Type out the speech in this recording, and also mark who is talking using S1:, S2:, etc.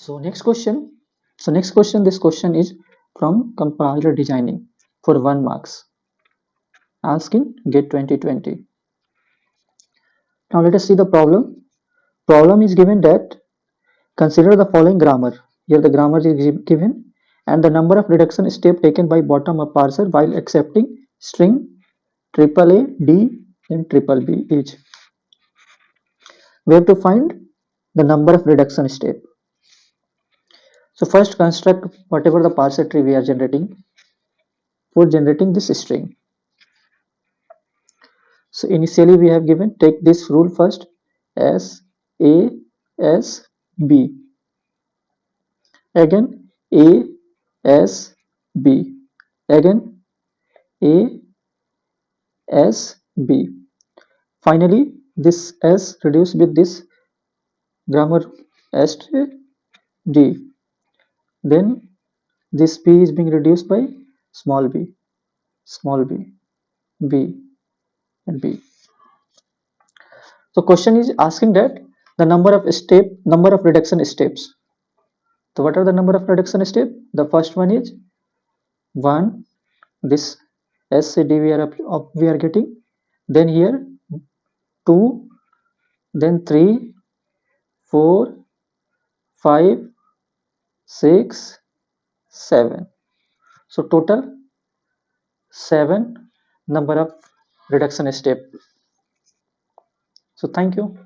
S1: So next question, this question is from compiler designing for 1 marks, asked in GATE 2020. Now let us see the problem. Problem is given that consider the following grammar. Here the grammar is given and the number of reduction step taken by bottom up parser while accepting string triple A, D and triple B each. We have to find the number of reduction step. So first construct whatever the parser tree we are generating for generating this string. So initially we have given take this rule first as A as B, again A as B, again A as B. Finally this S reduced with this grammar S D. Then this B is being reduced by small b, B and B. So question is asking that the number of reduction steps. So what are the number of reduction steps? The first one is 1, this SCD we are getting, then here 2, then 3, 4, 5, 6, 7. So total 7 number of reduction step. So thank you.